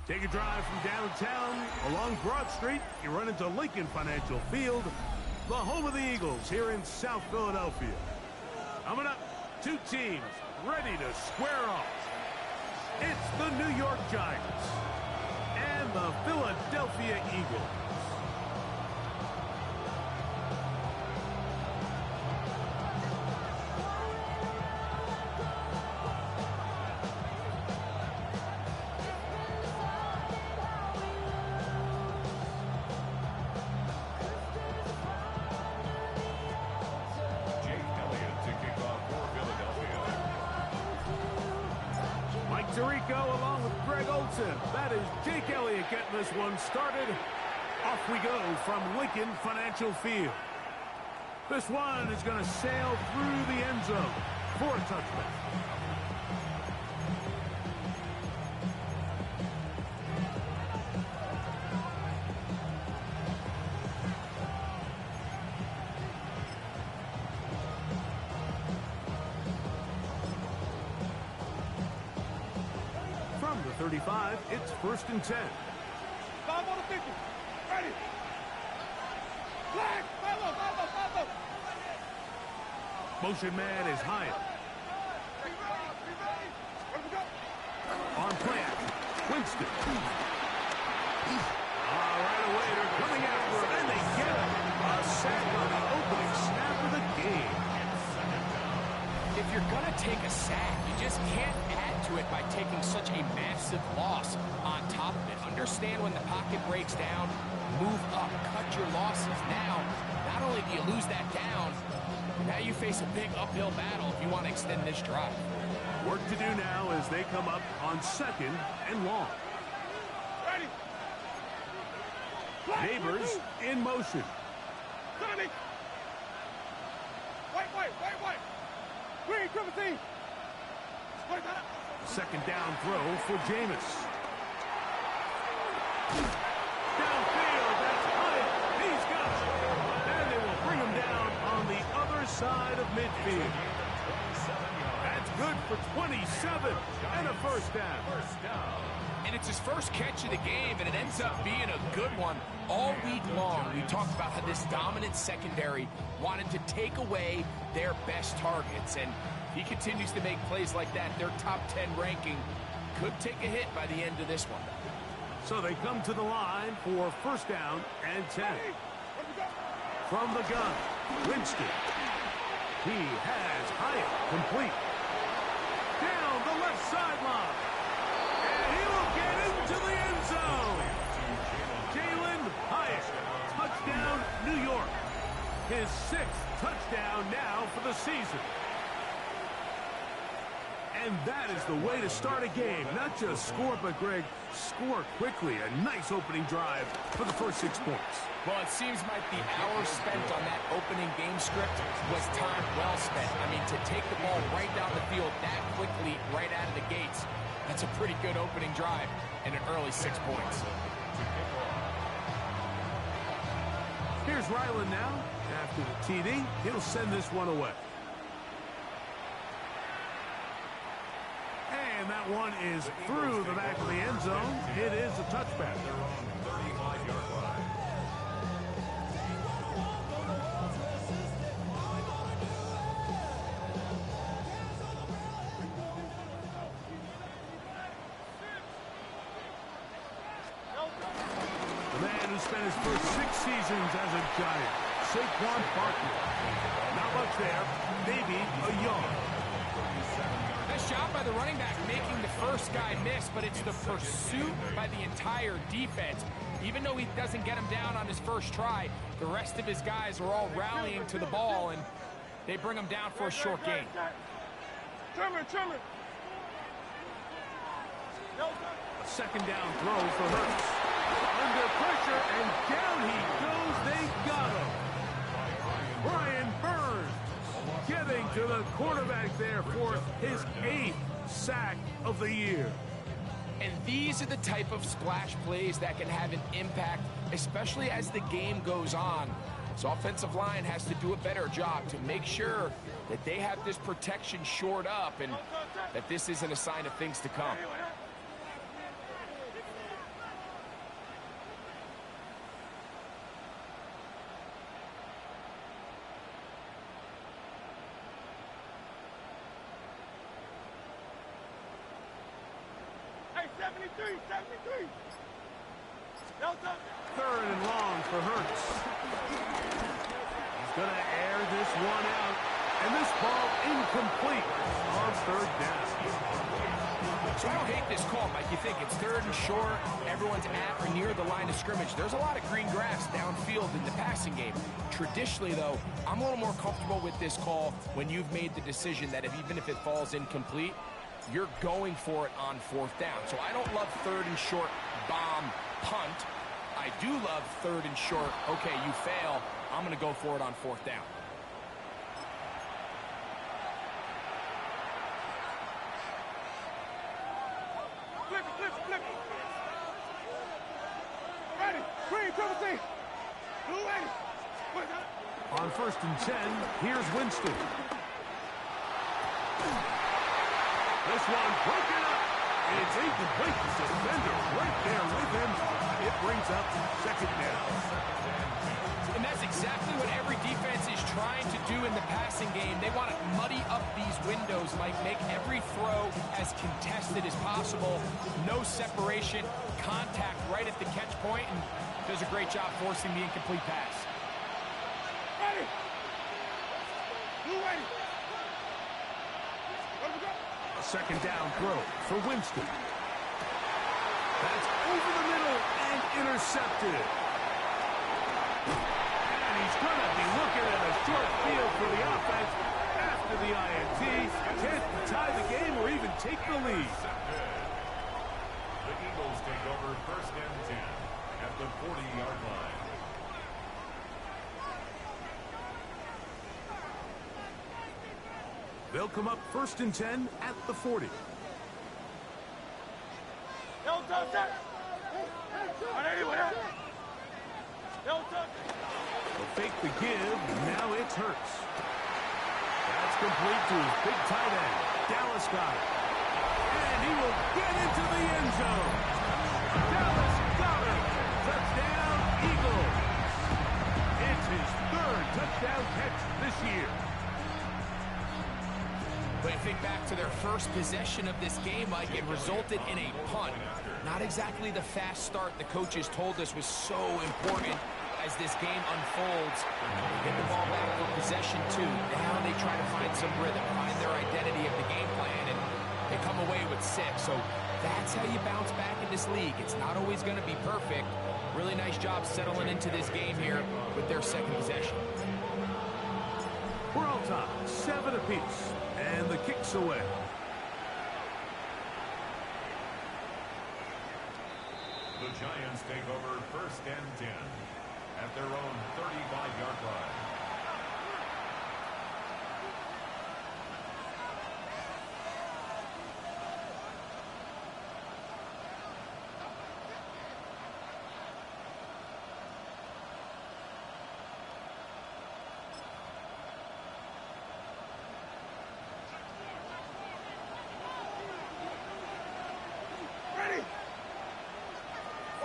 Take a drive from downtown along Broad Street. You run into Lincoln Financial Field, the home of the Eagles here in South Philadelphia. Coming up, two teams ready to square off. It's the New York Giants and the Philadelphia Eagles. Tirico along with Greg Olsen. That is Jake Elliott getting this one started. Off we go from Lincoln Financial Field. This one is going to sail through the end zone for a touchdown. From the 35, it's 1st and 10. 5 on the 50. Ready. Flag. Follow. Motion man is Hyatt. Be ready. Where we go? On plan, Winston. Right away, they're coming after him, and they get him. A sack on the opening snap of the game. If you're going to take a sack, you just can't add to it by taking such a massive loss on top of it. Understand when the pocket breaks down, move up, cut your losses. Now, not only do you lose that down, now you face a big uphill battle if you want to extend this drive. Work to do now as they come up on 2nd and long. Ready. Neighbors in motion. Wait. Green, triple team. Second down throw for Jameis. Downfield, that's Hyatt. He's got it. And they will bring him down on the other side of midfield. That's good for 27 and a first down. And it's his first catch of the game, and it ends up being a good one. All week long, we talked about how this dominant secondary wanted to take away their best targets, and he continues to make plays like that. Their top 10 ranking could take a hit by the end of this one. So they come to the line for 1st down and 10. From the gun, Winston. He has Hyatt complete. Down the left sideline. And he will get into the end zone. Jalin Hyatt, touchdown, New York. His 6th touchdown now for the season. And that is the way to start a game. Not just score, but, Greg, score quickly. A nice opening drive for the first 6 points. Well, it seems like the hours spent on that opening game script was time well spent. I mean, to take the ball right down the field that quickly, right out of the gates, that's a pretty good opening drive and an early 6 points. Here's Ryland now. After the TD, he'll send this one away. And that one is through the back of the end zone. It is a touchback. The man who spent his first 6 seasons as a Giant, Saquon Barkley. Not much there, maybe a yard. Nice job by the running back making the first guy miss, but it's the pursuit by the entire defense. Even though he doesn't get him down on his first try, the rest of his guys are all rallying to the ball, and they bring him down for a short gain. Trimmer. A second down throw for Hurts. Under pressure, and down he goes. They got him. Brian Burns getting to the quarterback there for his 8th sack of the year. And these are the type of splash plays that can have an impact, especially as the game goes on. So offensive line has to do a better job to make sure that they have this protection shored up and that this isn't a sign of things to come. Hey, 73, 73. Third and long for Hurts. He's going to air this one out. And this ball incomplete on third down. So I don't hate this call, Mike. You think it's third and short, everyone's at or near the line of scrimmage. There's a lot of green grass downfield in the passing game. Traditionally, though, I'm a little more comfortable with this call when you've made the decision that even if it falls incomplete, you're going for it on fourth down. So I don't love third and short bomb punt. I do love third and short, okay, you fail, I'm going to go for it on fourth down. Flip it, flip it, flip it. Ready, green, triple team. Blue ready. On first and 10, here's Winston. This one broken up. It's incomplete. The defender right there with him. It brings up second down. And that's exactly what every defense is trying to do in the passing game. They want to muddy up these windows, Mike, make every throw as contested as possible. No separation, contact right at the catch point, and does a great job forcing the incomplete pass. Ready. Blue ready. Where we go? A second down throw for Winston. That's over the middle and intercepted. And he's going to be looking at a short field for the offense after the INT. Can't tie the game or even take the lead. The Eagles take over first and 10 at the 40-yard line. They'll come up first and 10 at the 40. Don't touch that. On anyone else. Don't touch it. They'll fake the give. Now it's Hurts. That's complete to his big tight end. Dallas got it. And he will get into the end zone. Dallas got it. Touchdown, Eagles. It's his third touchdown catch this year. But you think back to their first possession of this game, Mike, it resulted in a punt. Not exactly the fast start the coaches told us was so important as this game unfolds. They get the ball back for possession two. Now they try to find some rhythm, find their identity of the game plan, and they come away with 6. So that's how you bounce back in this league. It's not always going to be perfect. Really nice job settling into this game here with their second possession. We're all tied, 7 apiece, and the kick's away. The Giants take over first and 10 at their own 35-yard line. Ready.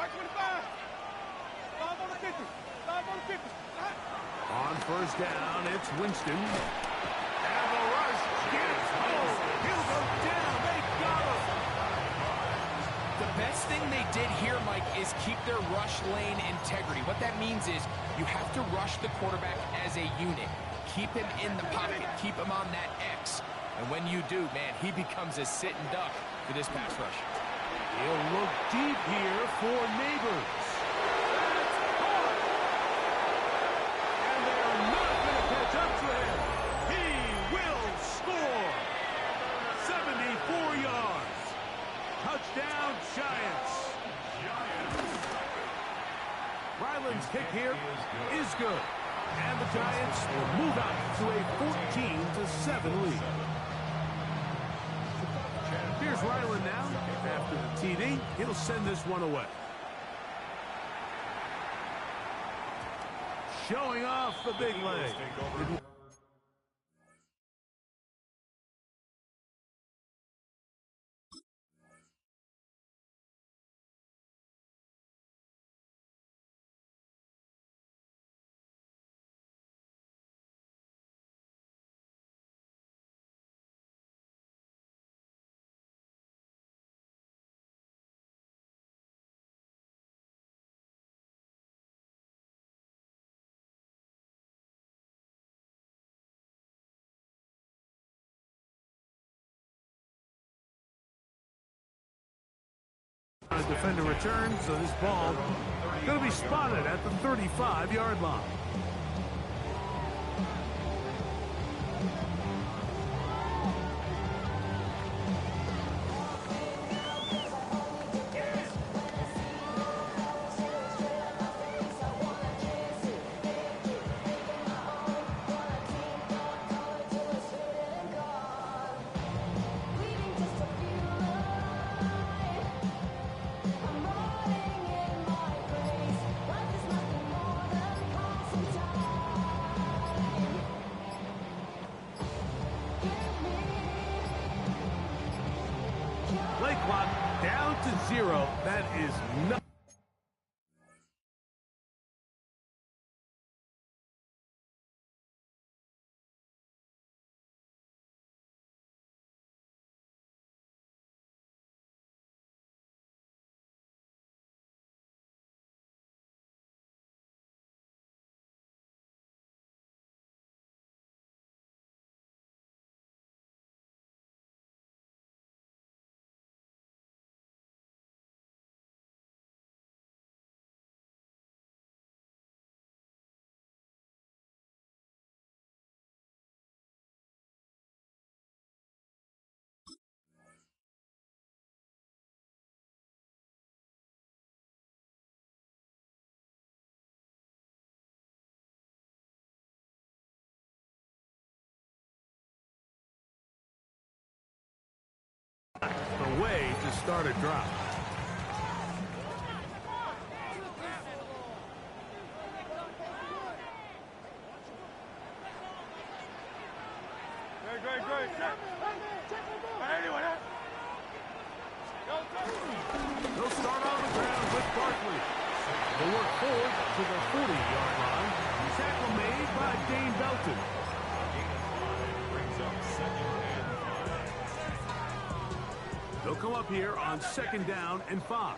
White 25. 5 on the 50. 5 on the 50. On first down, it's Winston. And the rush gets home. He'll go down. They got him. The best thing they did here, Mike, is keep their rush lane integrity. What that means is you have to rush the quarterback as a unit. Keep him in the pocket. Keep him on that X. And when you do, man, he becomes a sitting duck for this pass rush. He'll look deep here for Neighbors. And they're not going to catch up to him. He will score. 74 yards. Touchdown, Giants. Ryland's kick here is good. And the Giants will move out to a 14-7 lead. Here's Ryland now. After the TD, he'll send this one away. showing off the big leg. Take over. Defender returns, so this ball going to be spotted at the 35-yard line. Play clock down to 0. That is not. The way to start a drive. Great. They'll start on the ground with Barkley. They'll work forward to the 40-yard line. Tackle made by Dane Belton. Brings up 2nd and 5. They'll come up here on 2nd down and 5.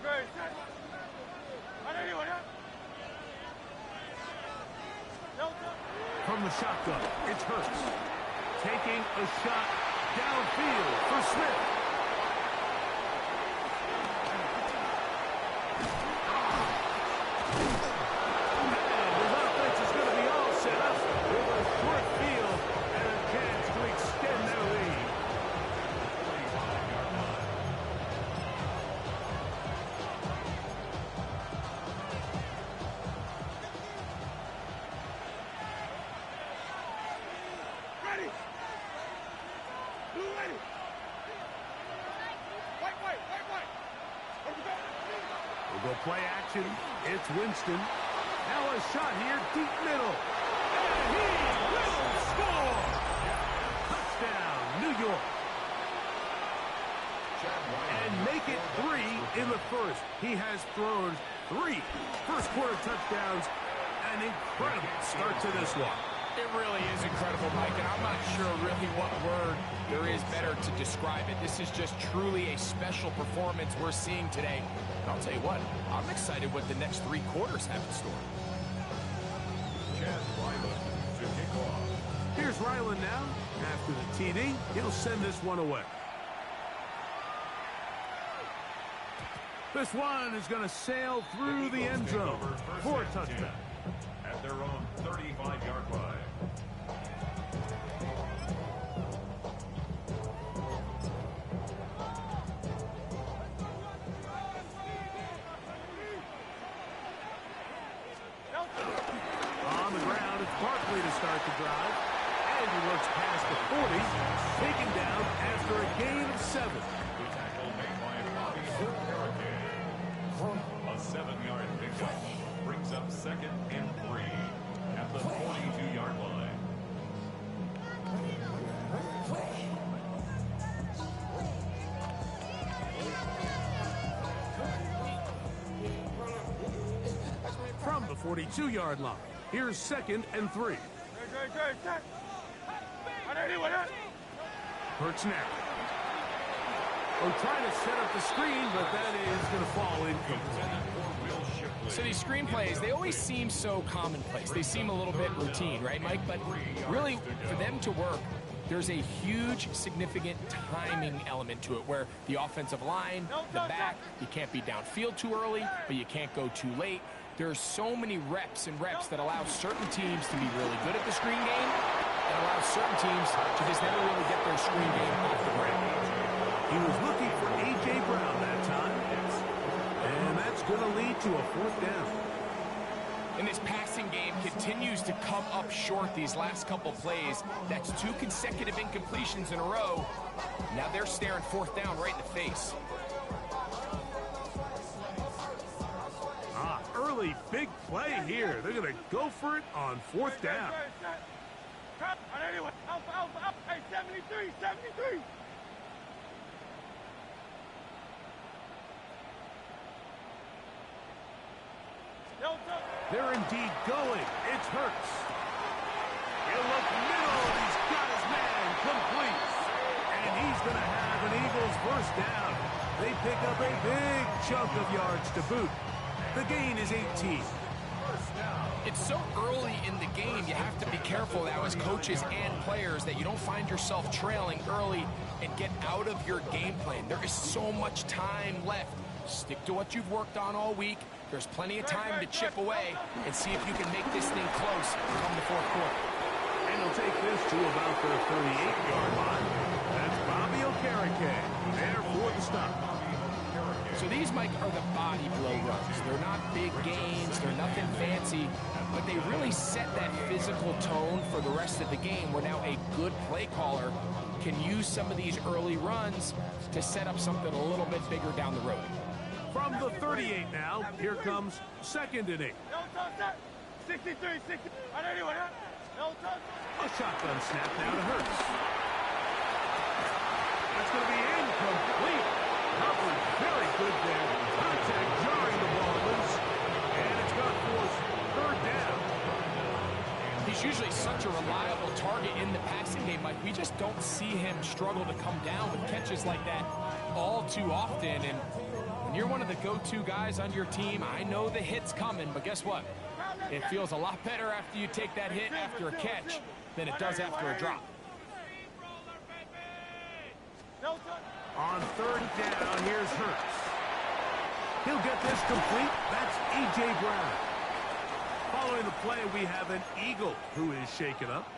Great. From the shotgun, it's Hurts. Taking a shot downfield for Smith. And his offense is going to be all set up with a short field and a chance to extend their lead. Ready. Blue ready. White. We'll go play action. It's Winston. Now a shot here, deep middle. And he will score! Touchdown, New York. And make it 3 in the first. He has thrown 3 first-quarter touchdowns. An incredible start to this one. It really is incredible, Mike, and I'm not sure really what word there is better to describe it. This is just truly a special performance we're seeing today. And I'll tell you what, I'm excited what the next 3 quarters have in store. Chad Ryland to kick off. Here's Ryland now. After the TD, he'll send this one away. This one is going to sail through the end zone for a touchdown. At their own 35-yard line. On the ground, it's Barkley to start the drive. And he looks past the 40, taken down after a gain of 7. The tackle made by Bobby Hurricane. A 7-yard pickup brings up 2nd and 3 at the 42-yard line. From the 42-yard line, here's 2nd and 3. Hurts now. Oh, trying to set up the screen, but that is going to fall incomplete. So these screen plays, they always seem so commonplace. They seem a little bit routine, right, Mike? But really, for them to work, there's a huge, significant timing element to it where the offensive line, the back, you can't be downfield too early, but you can't go too late. There's so many reps and reps that allow certain teams to be really good at the screen game and allow certain teams to just never really get their screen game off the ground. He was looking for A.J. Brown that time, and that's going to lead to a 4th down. And this passing game continues to come up short these last couple plays. That's 2 consecutive incompletions in a row. Now they're staring 4th down right in the face. Early big play here. They're going to go for it on 4th down. Hey, 73, 73. They're indeed going. It's Hurts. He'll look middle. He's got his man complete. And he's going to have an Eagles 1st down. They pick up a big chunk of yards to boot. The gain is 18. It's so early in the game, you have to be careful now as coaches and players that you don't find yourself trailing early and get out of your game plan. There is so much time left. Stick to what you've worked on all week. There's plenty of time to chip away and see if you can make this thing close come the 4th quarter. And he'll take this to about the 38-yard line. That's Bobby Okereke there for the stop. So these, Mike, are the body blow runs. They're not big gains. They're nothing fancy. But they really set that physical tone for the rest of the game where now a good play caller can use some of these early runs to set up something a little bit bigger down the road. From the 38 now, here comes 2nd and 8. 63, 60. A shotgun snap now to Hurts. That's going to be incomplete. Covered very good there. Contact jarring the ball loose. And it's going to force 3rd down. He's usually such a reliable target in the passing game, Mike. We just don't see him struggle to come down with catches like that all too often. And when you're one of the go-to guys on your team, I know the hit's coming, but guess what? It feels a lot better after you take that hit after a catch than it does after a drop. On 3rd down, here's Hurts. He'll get this complete. That's A.J. Brown. Following the play, we have an Eagle who is shaken up.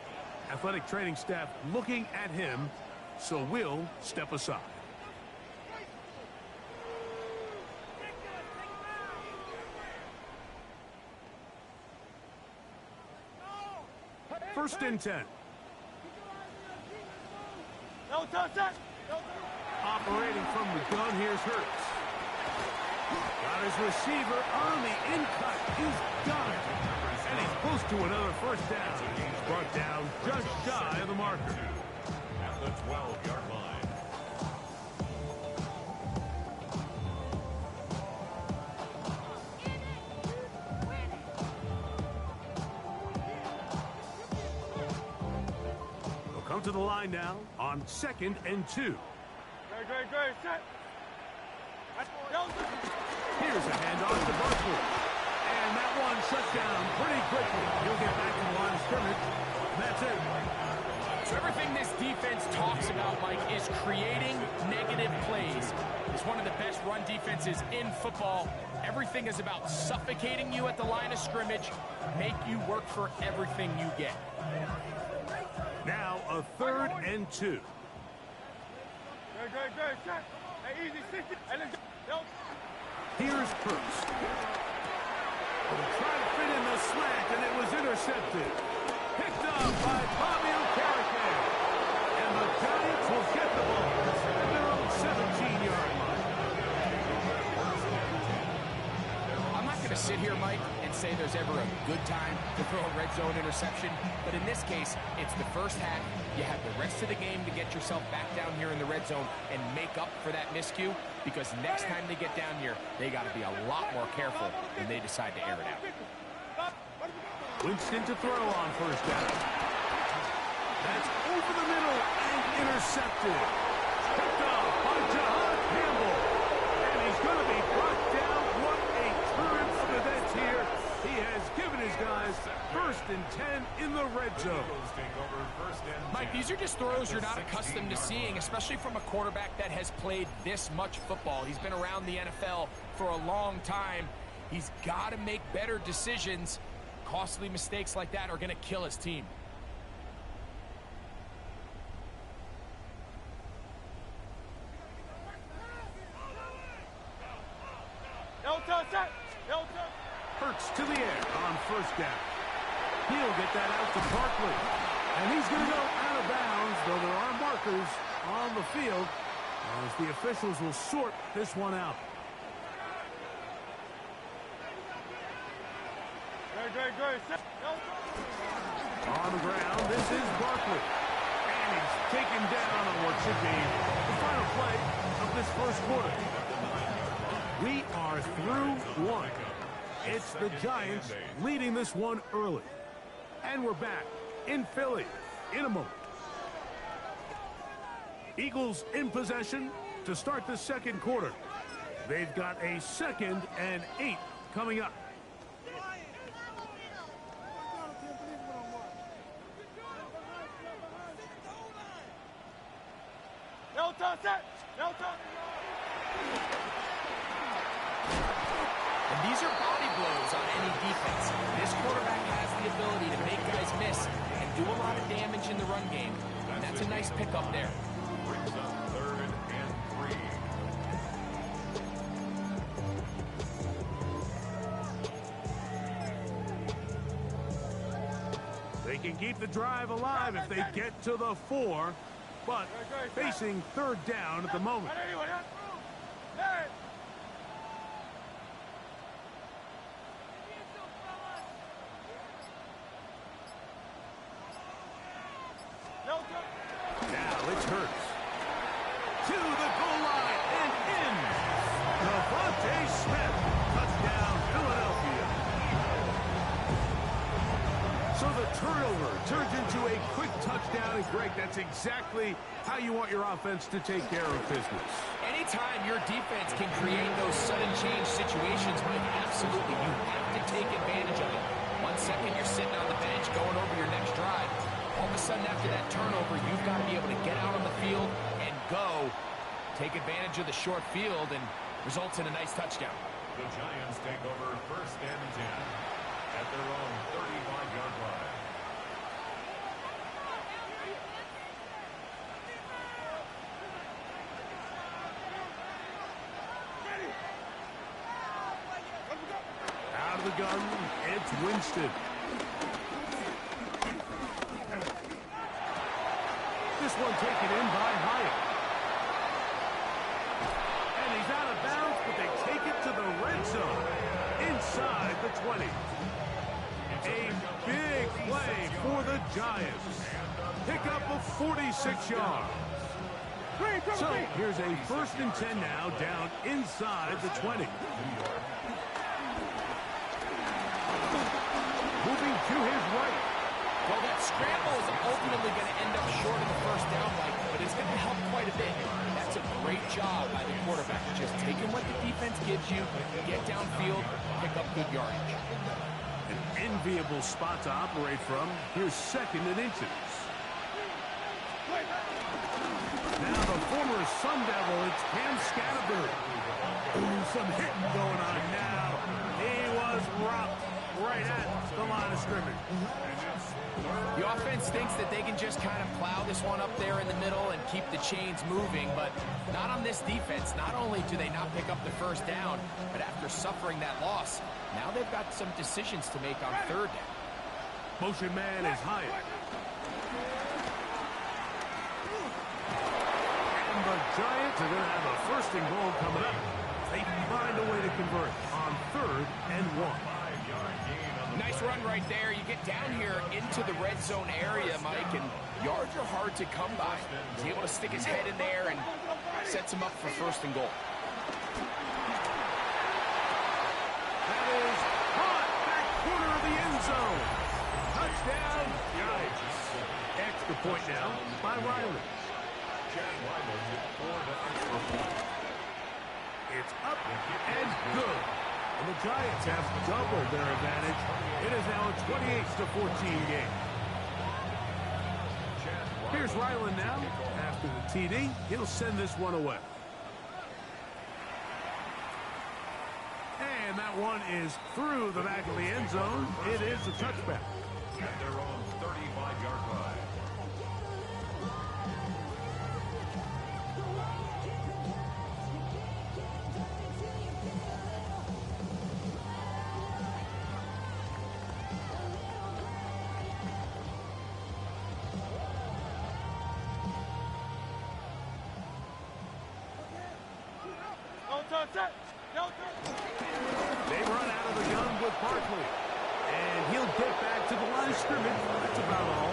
Athletic training staff looking at him, so we'll step aside. First and 10. Operating from the gun, here's Hurts. Got his receiver on the in-cut. He's got it. And he's close to another 1st down. He's brought down just shy of the marker. At the 12-yard line. They'll come to the line now on 2nd and 2. Here's a handoff to Barkley. And that one shut down pretty quickly. He'll get back in the line of scrimmage. That's it. So everything this defense talks about, Mike, is creating negative plays. It's one of the best run defenses in football. Everything is about suffocating you at the line of scrimmage, make you work for everything you get. Now a 3rd and 2. Here's Hurts. Trying to fit in the slant, and it was intercepted. Picked up by Bobby Okereke. And the Giants will get the ball at their own 17-yard line. I'm not going to sit here, Mike, and say there's ever a good time to throw a red zone interception, but in this case, it's the first half. You have the rest of the game to get yourself back down here in the red zone and make up for that miscue, because next time they get down here, they got to be a lot more careful when they decide to air it out. Winston to throw on first down. That's over the middle and intercepted. Picked off by Jahan Campbell. And he's going to be brought down. What a turn for the Nets here. He has given his guys 1st and 10 in the red zone. Mike, these are just throws you're not accustomed to seeing, especially from a quarterback that has played this much football. He's been around the NFL for a long time. He's got to make better decisions. Costly mistakes like that are going to kill his team. Hurts to the air on first down. He'll get that out to Barkley. And he's going to go out of bounds, though there are markers on the field as the officials will sort this one out. On the ground, this is Barkley. And he's taken down on what should be the final play of this first quarter. We are through one. It's the Giants leading this one early. And we're back in Philly in a moment. Eagles in possession to start the second quarter. They've got a 2nd and 8 coming up. And these are body blows on any defense. This quarterback has the ability to make guys miss and do a lot of damage in the run game. And that's a nice pickup there. Brings up 3rd and 3. They can keep the drive alive if they get to the 4, but facing 3rd down at the moment. Now it's Hurts. To the goal line and in. Devontae Smith. Touchdown, Philadelphia. So the turnover turns into a quick touchdown. And Greg, that's exactly how you want your offense to take care of business. Anytime your defense can create those sudden change situations, Mike, absolutely, you have to take advantage of it. 1 second, you're sitting on the bench going over your next drive. All of a sudden, after that turnover, you've got to be able to get out on the field and go. Take advantage of the short field and results in a nice touchdown. The Giants take over 1st and 10 at their own 35-yard line. Out of the gun, it's Winston. This one taken in by Hyatt. And he's out of bounds, but they take it to the red zone. Inside the 20. A big play for the Giants. Pickup of 46 yards. So here's a 1st and 10 now, down inside the 20. Moving to his right. Well, that scramble is ultimately going to end up short of the 1st down, Mike, but it's going to help quite a bit. That's a great job by the quarterback. Just taking what the defense gives you, get downfield, pick up good yardage. An enviable spot to operate from. Here's 2nd and inches. Now the former Sun Devil, it's Cam Scatterberg. Ooh, some hitting going on now. He was rocked right at the line of scrimmage. The offense thinks that they can just kind of plow this one up there in the middle and keep the chains moving, but not on this defense. Not only do they not pick up the 1st down, but after suffering that loss, now they've got some decisions to make on 3rd down. Motion man is Hyatt. And the Giants are going to have a 1st and goal coming up. They find a way to convert on 3rd and 1. Nice run right there. You get down here into the red zone area, Mike, and yards are hard to come by. He's able to stick his head in there and sets him up for 1st and goal. That is caught back corner of the end zone. Touchdown, Giants. Extra point now by Riley. It's up and good. And the Giants have doubled their advantage. It is now a 28-14 game. Here's Ryland now. After the TD, he'll send this one away. And that one is through the back of the end zone. It is a touchback. At their own 35-yard line. They run out of the gun with Barkley. And he'll get back to the line of scrimmage. That's about all.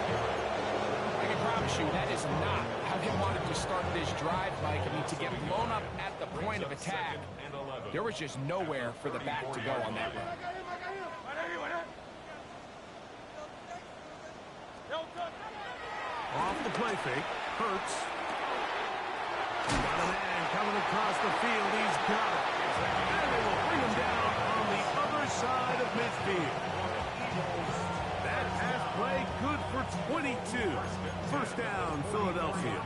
I can promise you that is not how they wanted to start this drive, Mike. I mean, to get blown up at the point of attack, there was just nowhere for the back to go on that run. Off the play fake. Hurts. Got a man coming across the field. He's got it. And they will bring him down on the other side of midfield. That pass play good for 22. 1st down, Philadelphia.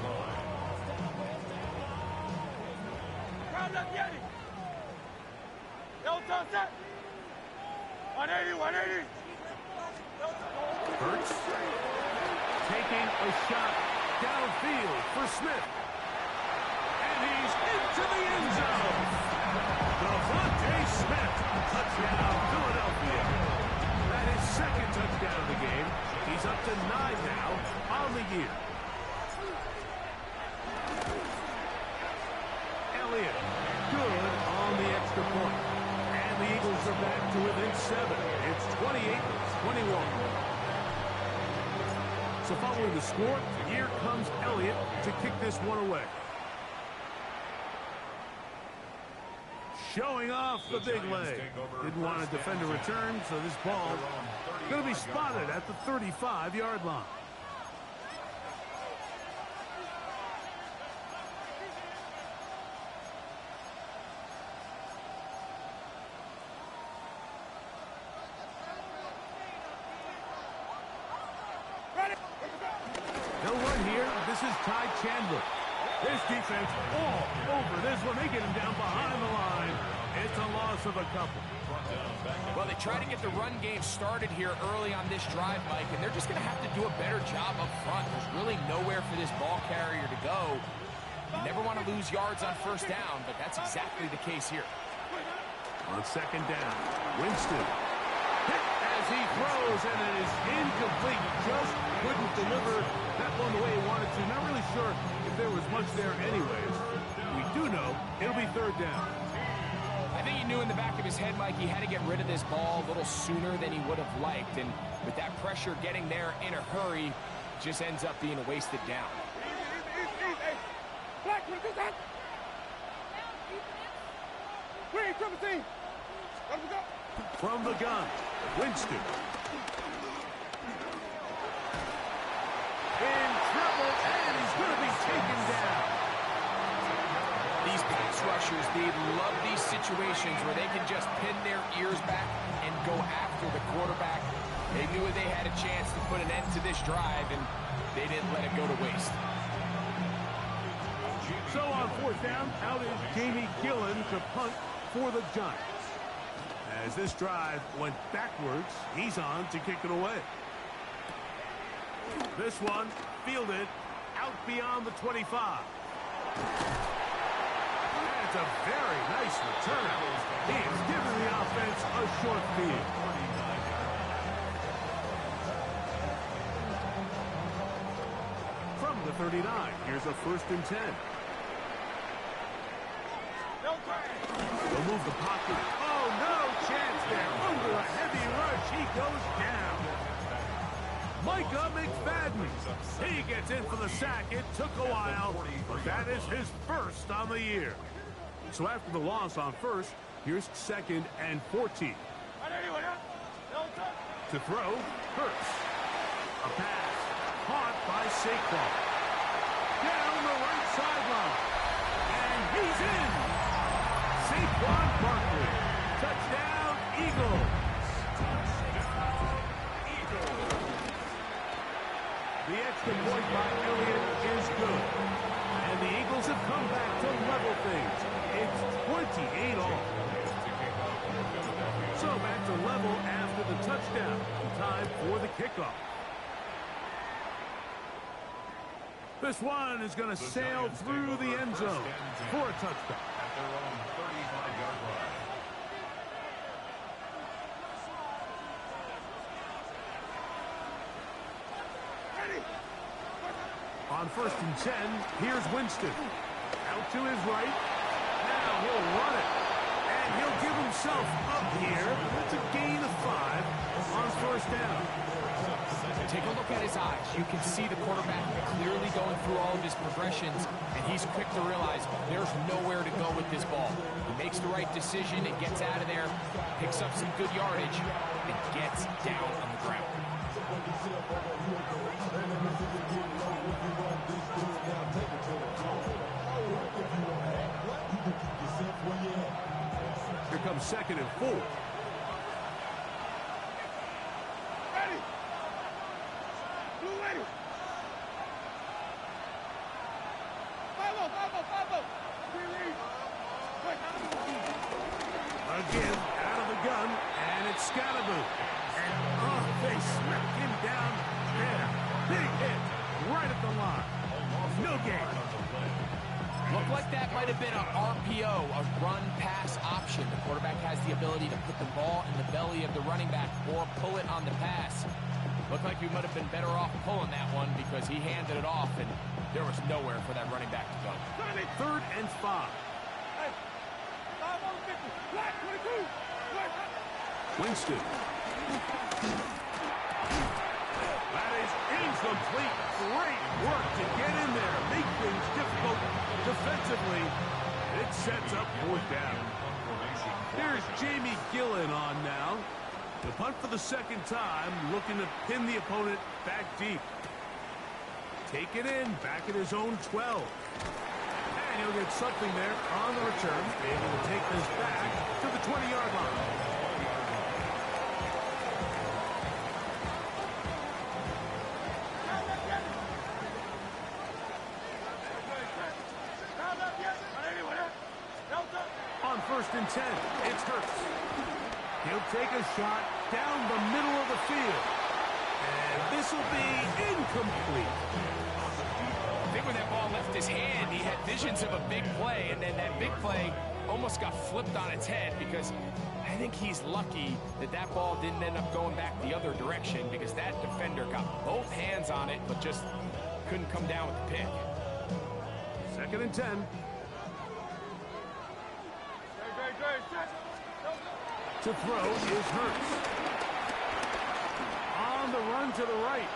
Hurts taking a shot downfield for Smith. And he's into the end zone. Devontae Smith, touchdown, Philadelphia. That is 2nd touchdown of the game. He's up to 9 now on the year. Elliott, good on the extra point. And the Eagles are back to within 7. It's 28-21. So following the score, here comes Elliott to kick this one away. Showing off the big leg. Didn't want to defend a return, so this ball going to be spotted at the 35-yard line. No run here. This is Ty Chandler. This defense all over this one. They get him down behind the line. It's a loss of a couple. Well, they try to get the run game started here early on this drive, Mike, and they're just going to have to do a better job up front. There's really nowhere for this ball carrier to go. You never want to lose yards on 1st down, but that's exactly the case here. On 2nd down, Winston hit as he throws, and it is incomplete. Just couldn't deliver that one the way he wanted to. Not really sure if there was much there anyways. We do know it'll be 3rd down. I think he knew in the back of his head, Mike, he had to get rid of this ball a little sooner than he would have liked. And with that pressure getting there in a hurry, just ends up being a wasted down. From the gun, Winston. In trouble, and he's going to be taken down. These pass rushers, they love these situations where they can just pin their ears back and go after the quarterback. They knew they had a chance to put an end to this drive, and they didn't let it go to waste. So on 4th down, out is Jamie Gillen to punt for the Giants. As this drive went backwards, he's on to kick it away. This one fielded out beyond the 25. It's a very nice return. He has given the offense a short field. From the 39, here's a 1st and 10. They'll move the pocket. Oh, no chance there. Under a heavy heavy rush. He goes down. Micah McFadden. He gets in for the sack. It took a while, but that is his first on the year. So after the loss on first, here's 2nd and 14. To throw, Hurts. A pass caught by Saquon. Down the right sideline. And he's in. Saquon Barkley. Touchdown, Eagles. The extra point by Elliott is good. And the Eagles have come back to level things. It's 28 all. So back to level after the touchdown. Time for the kickoff. This one is going to sail through the end zone for a touchdown. At their own 35-yard line. On 1st and 10, here's Winston. Out to his right. Now he'll run it. And he'll give himself up here. It's a gain of 5 on 1st down. Take a look at his eyes. You can see the quarterback clearly going through all of his progressions, and he's quick to realize there's nowhere to go with this ball. He makes the right decision and gets out of there, picks up some good yardage, and gets down on the ground. Here comes 2nd and 4. Ready. Blue ready. 5-0. Again, out of the gun, and it's Scalaboo. And, oh, they smack him down there. Big hit, right at the line. No gain. Looked like that might have been an RPO, a run-pass option. The quarterback has the ability to put the ball in the belly of the running back or pull it on the pass. Looked like we might have been better off pulling that one because he handed it off, and there was nowhere for that running back to go. 3rd and 5. Hey, 5 on 50. Black 22. Black. Winston. That is incomplete. Great work to get in there. Make things difficult defensively. It sets up 4th down. There's Jamie Gillen on now. The punt for the 2nd time, looking to pin the opponent back deep. Take it in, back at his own 12. And he'll get something there on the return. Able to take this back to the 20-yard line. On 1st and 10, it's Hurts. He'll take a shot down the middle of the field. And this will be incomplete. I think when that ball left his hand, he had visions of a big play, and then that big play almost got flipped on its head because I think he's lucky that that ball didn't end up going back the other direction because that defender got both hands on it but just couldn't come down with the pick. 2nd and 10. To throw is Hurts. On the run to the right.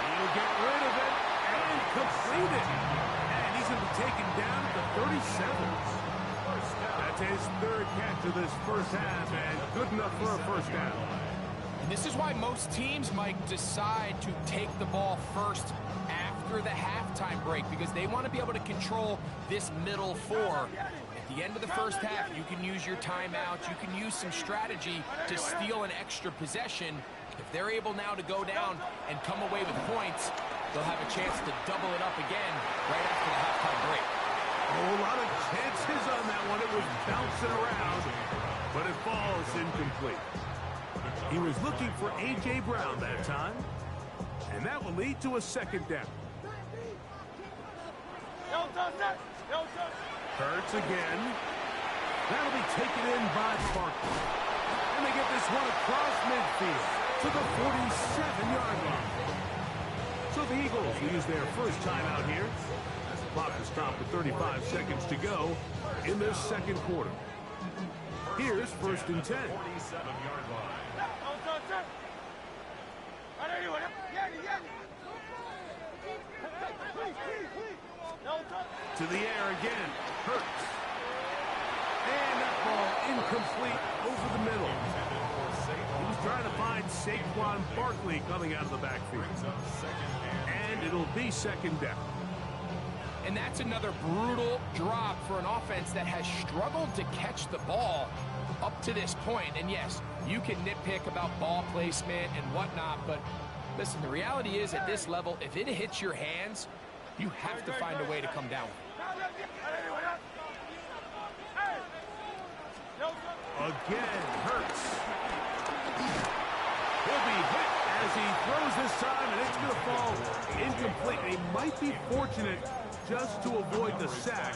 He'll get rid of it and complete it. And he's going to be taken down at the 37. That's his 3rd catch of this first half, and good enough for a 1st down. And this is why most teams might decide to take the ball first after the halftime break because they want to be able to control this middle 4. At the end of the first half, you can use your timeouts, you can use some strategy to steal an extra possession. If they're able now to go down and come away with points, they'll have a chance to double it up again right after the halftime break. A lot of chances on that one. It was bouncing around, but it falls incomplete. He was looking for A.J. Brown that time, and that will lead to a 2nd down. Hurts again. That'll be taken in by Barkley. And they get this one across midfield to the 47-yard line. So the Eagles use their first timeout here. As the clock is stopped with 35 seconds to go in this 2nd quarter. Here's first and 10. 47-yard line. To the air again. Hurts. And that ball incomplete over the middle. He was trying to find Saquon Barkley coming out of the backfield. And it'll be second down. And that's another brutal drop for an offense that has struggled to catch the ball up to this point. And yes, you can nitpick about ball placement and whatnot, but listen, the reality is at this level, if it hits your hands, you have to find a way to come down. Again, Hurts. He'll be hit as he throws this time, and it's going to fall incomplete. They might be fortunate just to avoid the sack,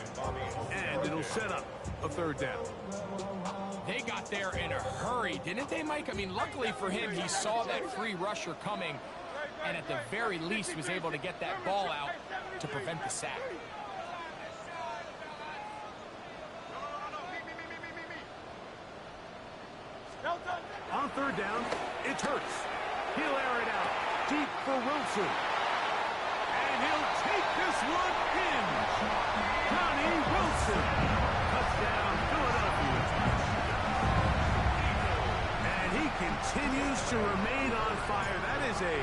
and it'll set up a third down. They got there in a hurry, didn't they, Mike? I mean, luckily for him, he saw that free rusher coming, and at the very least was able to get that ball out to prevent the sack. On third down, it's Hurts. He'll air it out deep for Wilson. And he'll take this one in. Johnny Wilson. Touchdown, Philadelphia. And he continues to remain on fire. That is a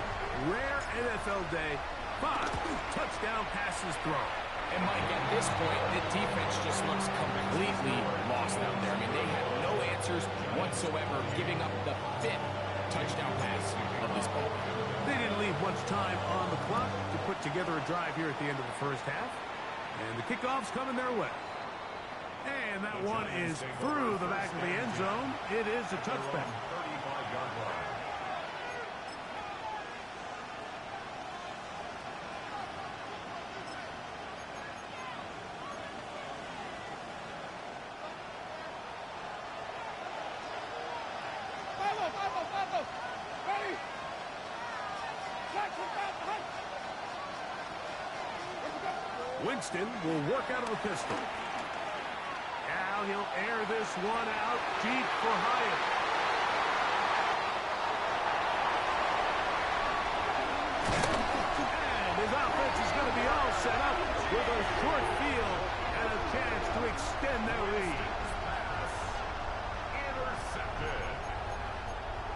rare NFL day. 5 touchdown passes thrown. And Mike, at this point, the defense just looks completely lost out there. I mean, they have no answers whatsoever, giving up the 5th touchdown pass of this ball. They didn't leave much time on the clock to put together a drive here at the end of the first half. And the kickoff's coming their way. And that one is through the back of the end zone. It is a touchback. 35-yard line. Winston will work out of a pistol. Now he'll air this one out deep for Hyatt. And his offense is going to be all set up with a short field and a chance to extend their lead. Intercepted.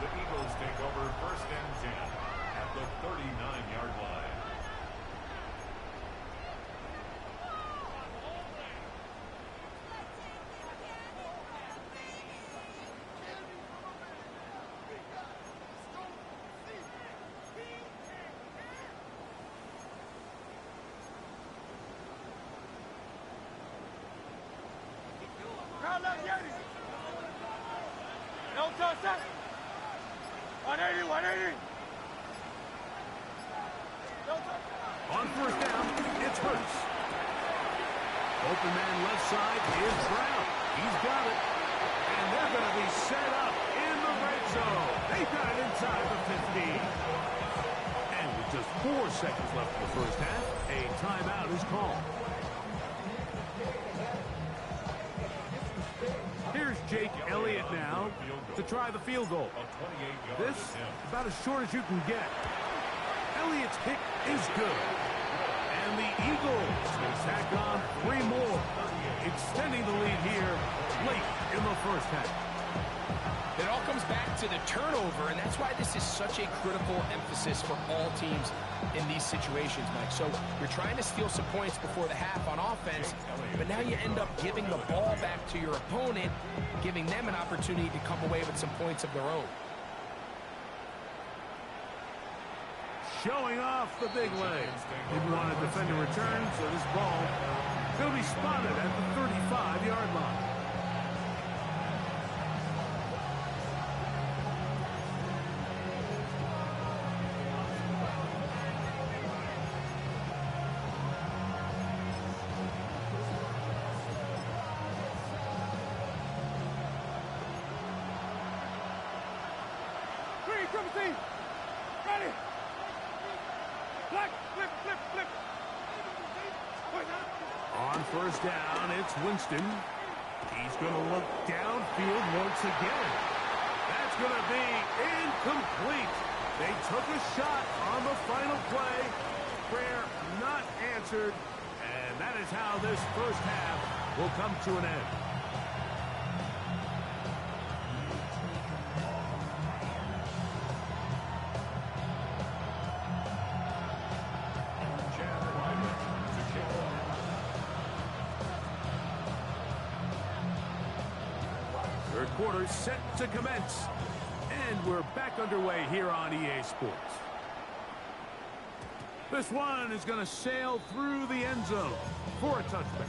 The Eagles take over first and 10 at the 39-yard line. On first down, it's Hurts. Open man left side is Brown. He's got it. And they're going to be set up in the red zone. They've got it inside the 15. And with just 4 seconds left in the first half, a timeout is called. Here's Jake Elliott now to try the field goal. This, about as short as you can get. Elliott's kick is good. And the Eagles will tack on 3 more, extending the lead here late in the first half. It all comes back to the turnover, and that's why this is such a critical emphasis for all teams in these situations, Mike. So you're trying to steal some points before the half on offense, but now you end up giving the ball back to your opponent, giving them an opportunity to come away with some points of their own. Showing off the big legs. Didn't want to defend a return, so this ball will be spotted at the 35-yard line. Ready? Black, flip, flip, flip. On first down, it's Winston. He's going to look downfield once again. That's going to be incomplete. They took a shot on the final play. Prayer not answered. And that is how this first half will come to an end. Third quarter set to commence. And we're back underway here on EA Sports. This one is going to sail through the end zone for a touchback.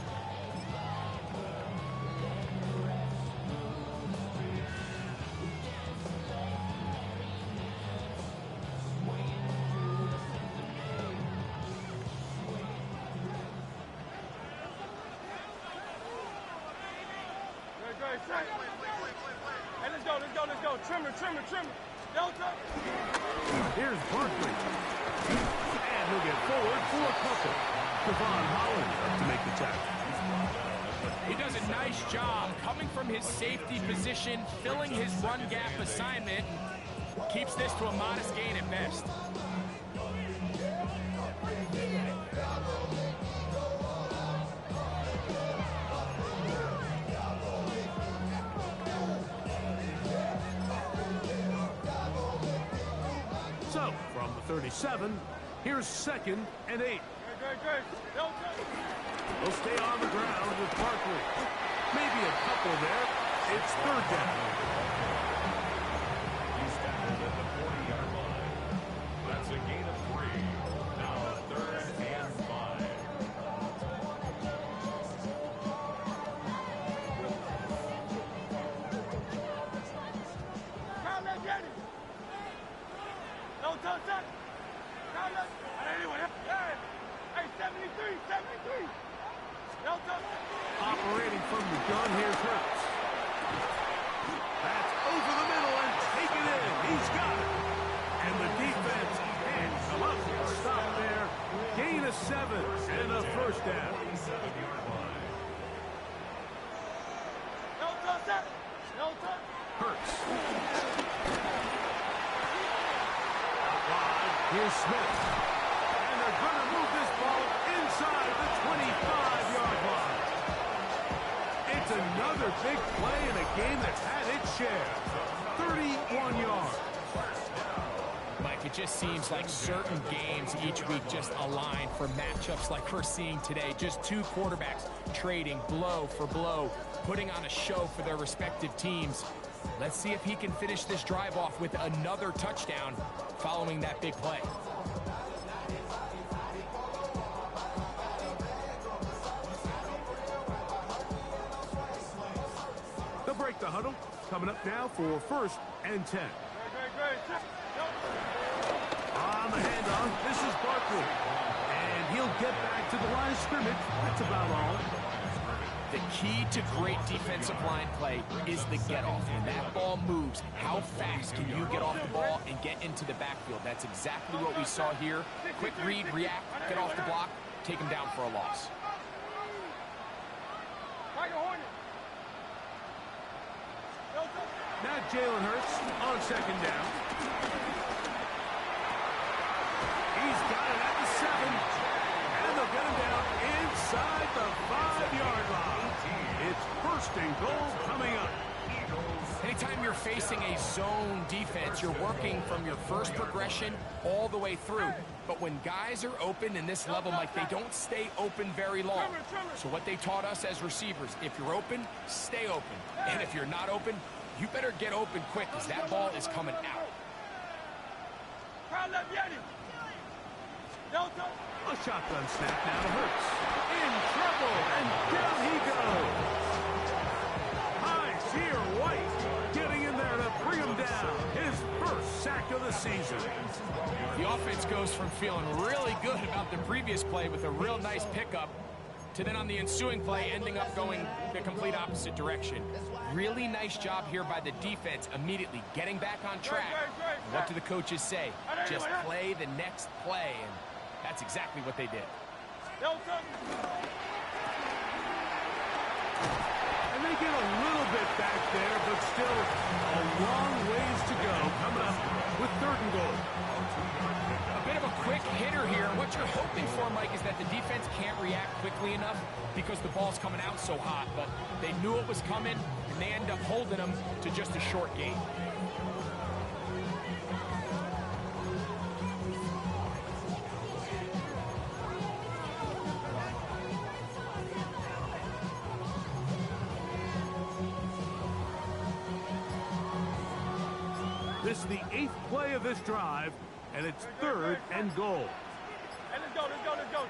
Hey, let's go. Trimmer. Delta. Here's Barkley. And he'll get forward for a couple. Devon Holland up to make the tackle. He does a nice job coming from his safety position, filling his run gap assignment, and keeps this to a modest gain at best. So, from the 37, here's 2nd and 8. They'll stay on the ground with Barkley. Maybe a couple there. It's 3rd down. He's tackled at the 40-yard line. That's a gain of 3. Now 3rd and 5. No touchdown. Hey, 73. No touchdown. Operating from the gun, here's Hurts. That's over the middle and taken in. He's got it. And the defense can't come up with a stop there. Gain of 7 and a 1st down. 7-yard line. No touchdown. Hurts. Here's Smith. And they're going to move this ball inside the 25-yard line. It's another big play in a game that's had its share. 31 yards. Mike, it just seems like certain games each week just align for matchups like we're seeing today. Just two quarterbacks trading blow for blow, putting on a show for their respective teams. Let's see if he can finish this drive off with another touchdown following that big play. They'll break the huddle. Coming up now for 1st and 10. On the handoff, this is Barkley. And he'll get back to the line of scrimmage. That's about all. The key to great defensive line play is the get-off. When that ball moves, how fast can you get off the ball and get into the backfield? That's exactly what we saw here. Quick read, react, get off the block, take him down for a loss. Now Jalen Hurts on 2nd down. He's got it at the 7. And they'll get him down inside the 5-yard line. It's 1st and goal coming up. Anytime you're facing a zone defense, you're working from your first progression all the way through. But when guys are open in this level, Mike, they don't stay open very long. So what they taught us as receivers, if you're open, stay open. And if you're not open, you better get open quick because that ball is coming out. A shotgun snap now to Hurts. In trouble, and down he goes. Tyjair White getting in there to bring him down. His 1st sack of the season. The offense goes from feeling really good about the previous play with a real nice pickup to then on the ensuing play ending up going the complete opposite direction. Really nice job here by the defense immediately getting back on track. What do the coaches say? Just play the next play, and that's exactly what they did. And they get a little bit back there, but still a long ways to go coming up with 3rd and goal. A bit of a quick hitter here. What you're hoping for, Mike, is that the defense can't react quickly enough because the ball's coming out so hot. But they knew it was coming, and they end up holding them to just a short gain. This is the 8th play of this drive, and it's 3rd and goal. Hey, let's go, let's go, let's go.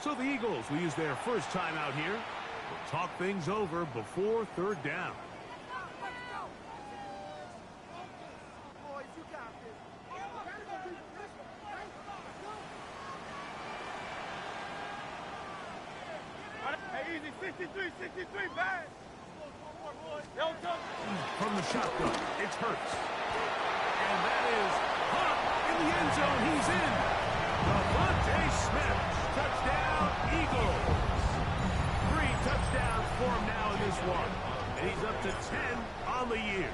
So the Eagles will use their first time out here. We'll talk things over before 3rd down. Boys, you got this. Hey, easy, 63, bad. From the shotgun, it's Hurts. And that is Hunt in the end zone. He's in. Devontae Smith. Touchdown, Eagles. 3 touchdowns for him now in this one. And he's up to 10 on the year.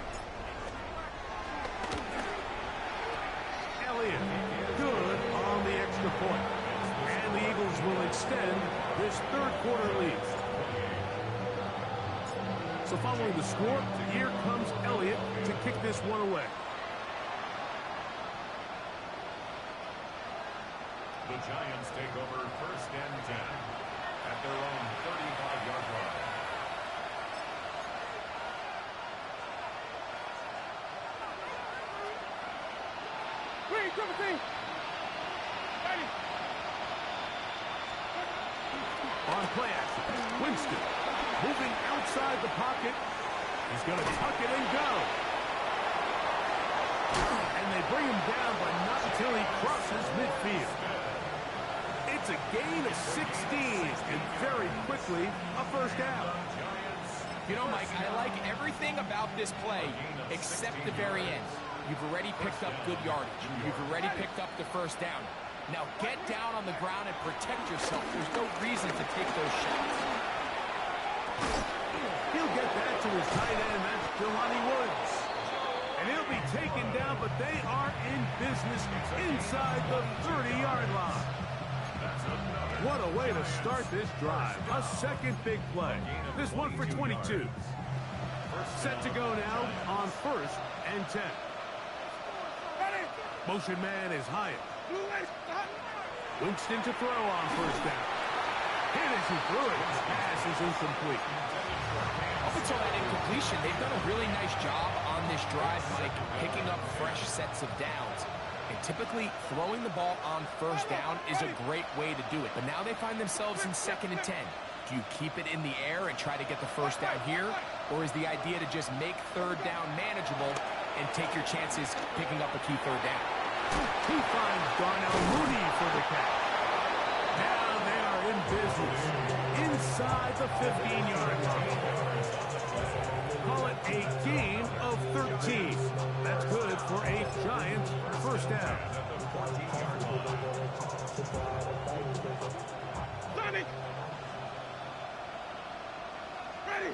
Elliott, good on the extra point. And the Eagles will extend this 3rd quarter lead. So following the score, here comes Elliott to kick this one away. The Giants take over 1st and 10 at their own 35-yard line. Green, triple team. Ready. On play action, Winston moving outside the pocket. He's going to tuck it and go. And they bring him down, but not until he crosses midfield. It's a gain of 16, and very quickly, a 1st down. You know, Mike, I like everything about this play except the very end. You've already picked up good yardage. You've already picked up the 1st down. Now get down on the ground and protect yourself. There's no reason to take those shots. He'll get that to his tight end. That's Jelani Woods. And he'll be taken down, but they are in business inside the 30-yard line. What a way to start this drive. A 2nd big play. This one for 22. Set to go now on 1st and 10. Motion man is Hyatt. Winston to throw on 1st down. Hit as he threw it. His pass is incomplete. Up until that incompletion, they've done a really nice job on this drive, Mike, picking up fresh sets of downs. And typically, throwing the ball on 1st down is a great way to do it. But now they find themselves in 2nd and 10. Do you keep it in the air and try to get the 1st down here? Or is the idea to just make 3rd down manageable and take your chances picking up a key 3rd down? He finds Darnell Mooney for the catch. Now they are in business inside the 15-yard line. Call it a gain of 13. That's good for a Giants 1st down. Sonny! Ready!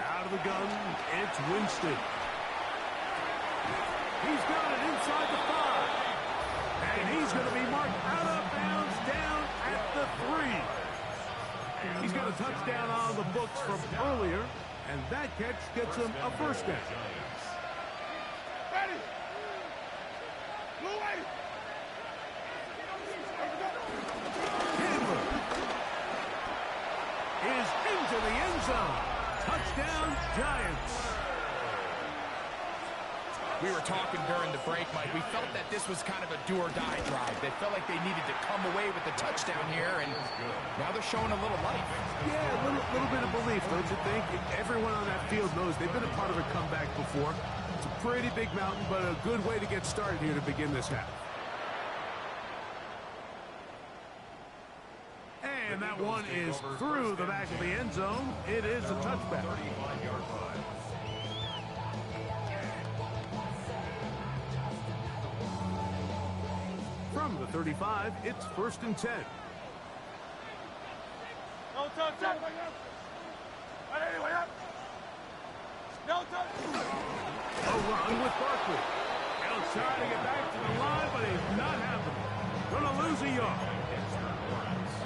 Out of the gun, it's Winston. He's got it inside the 5. And he's going to be marked out of bounds down at the 3. He's got a touchdown on the books from earlier, and that catch gets him a 1st down. Ready! Blue way! Handler is into the end zone. Touchdown, Giants. We were talking during the break, Mike. We felt that this was kind of a do-or-die drive. They felt like they needed to come away with the touchdown here, and now they're showing a little life. Yeah, a little bit of belief, don't you think? Everyone on that field knows they've been a part of a comeback before. It's a pretty big mountain, but a good way to get started here to begin this half. And that one is through the back of the end zone. It is a touchback. 35-yard line. From the 35, it's 1st and 10. touch, set. Anyway, up. No touch. A run with Barkley. He'll try to get back to the line, but he's not happening. Gonna lose a yard.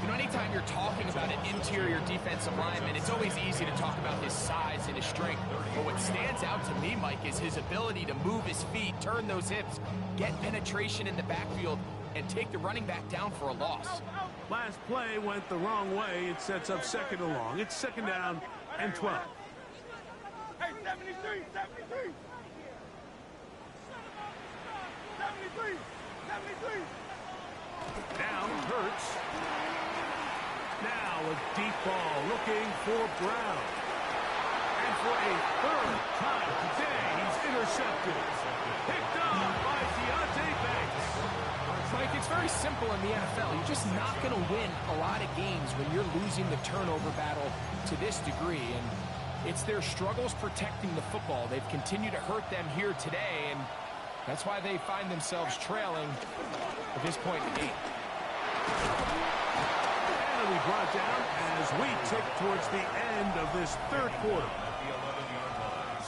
You know, anytime you're talking about an interior defensive lineman, it's always easy to talk about his size and his strength. But what stands out to me, Mike, is his ability to move his feet, turn those hips, get penetration in the backfield, and take the running back down for a loss. Last play went the wrong way. It sets up second and long. It's second down and 12. Hey, 73, 73. 73, 73. Now Hurts. Now a deep ball looking for Brown. And for a third time today, he's intercepted. Picked up by Deonte Banks. Mike, it's very simple in the NFL. You're just not going to win a lot of games when you're losing the turnover battle to this degree. And it's their struggles protecting the football. They've continued to hurt them here today, and that's why they find themselves trailing at this point in the game. And it'll be brought down as we tick towards the end of this third quarter.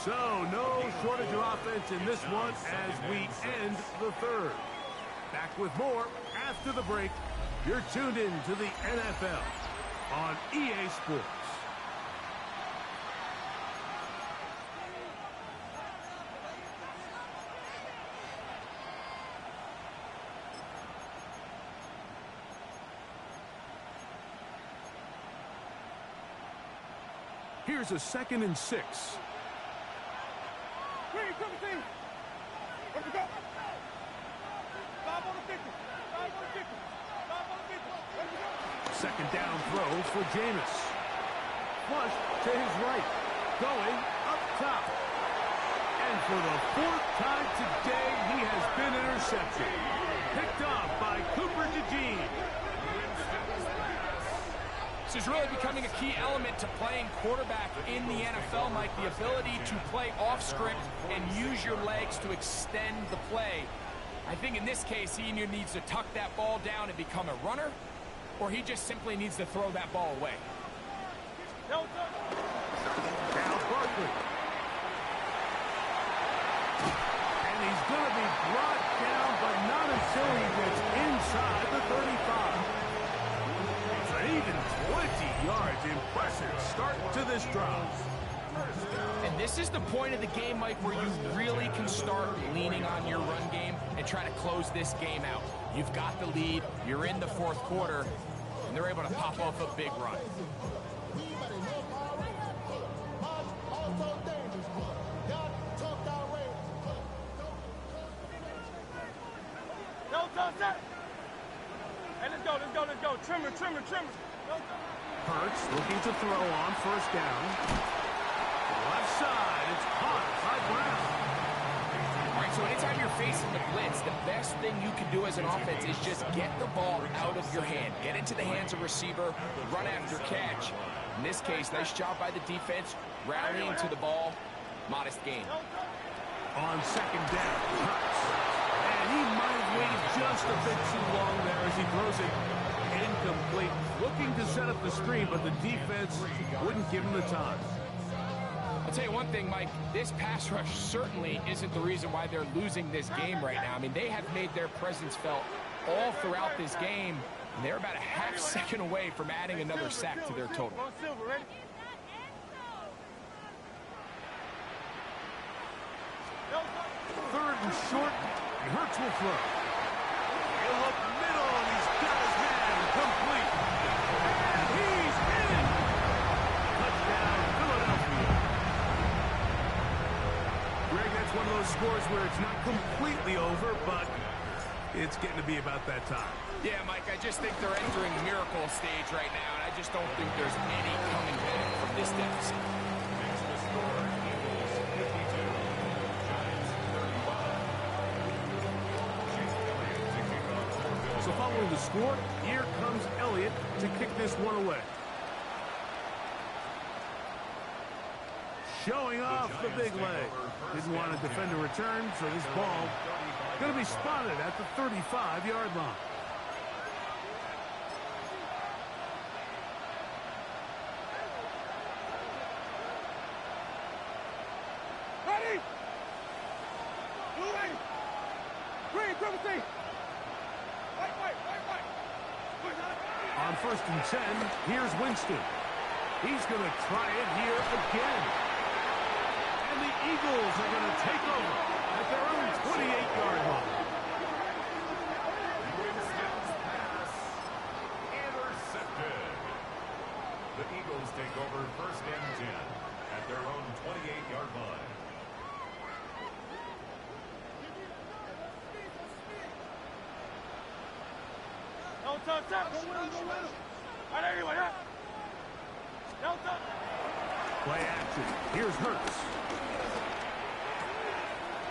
So no shortage of offense in this one as we end the third. Back with more after the break. You're tuned in to the NFL on EA Sports. Here's a 2nd and 6. Bring it, triple team. Where'd we go? 5 on the 50. 5 on the 50. 5 on the 50. Where'd we go? Second down throw for Jameis. Flush to his right. Going up top. And for the 4th time today, he has been intercepted. Picked off by Cooper DeJean. This is really becoming a key element to playing quarterback in the NFL, Mike, the ability to play off script and use your legs to extend the play. I think in this case, he either needs to tuck that ball down and become a runner, or he just simply needs to throw that ball away. No touch. Now Barkley. And he's going to be brought down, but not until he gets inside the 35. Even 20 yards. Impressive start to this drive. And this is the point of the game, Mike, where you really can start leaning on your run game and try to close this game out. You've got the lead, you're in the 4th quarter, and they're able to pop off a big run. No touch, set. Hey, let's go, let's go, let's go. Trimmer, trimmer, trimmer. No touch. Hurts looking to throw on 1st down. Left side, it's caught by Brown. All right, so anytime you're facing the blitz, the best thing you can do as an offense is just get the ball out of your hand. Get into the hands of receiver, run after catch. In this case, nice job by the defense, rallying to the ball. Modest gain. On 2nd down, Hurts. And he might have waited just a bit too long there as he throws it incomplete. Looking to set up the screen, but the defense wouldn't give him the time. I'll tell you one thing, Mike, this pass rush certainly isn't the reason why they're losing this game right now. I mean, they have made their presence felt all throughout this game, and they're about a half second away from adding another sack to their total. Silver, ready? No touch. 3rd and short, and Hurts will throw. He'll look middle, and he's got his man complete. And he's in. Touchdown, Philadelphia. Greg, that's one of those scores where it's not completely over, but it's getting to be about that time. Yeah, Mike, I just think they're entering miracle stage right now, and I just don't think there's any coming back from this deficit. So following the score, here comes Elliott to kick this one away. Showing off the big leg. Didn't want to defend a return, so this ball going to be spotted at the 35-yard line. Green, triple T. White. On 1st and 10, here's Winston. He's going to try it here again. And the Eagles are going to take over at their own 28-yard line. Winston's pass intercepted. The Eagles take over 1st and 10 at their own 28-yard line. No touch. Go win him. All right, anyway, no touch. Play action. Here's Hurts.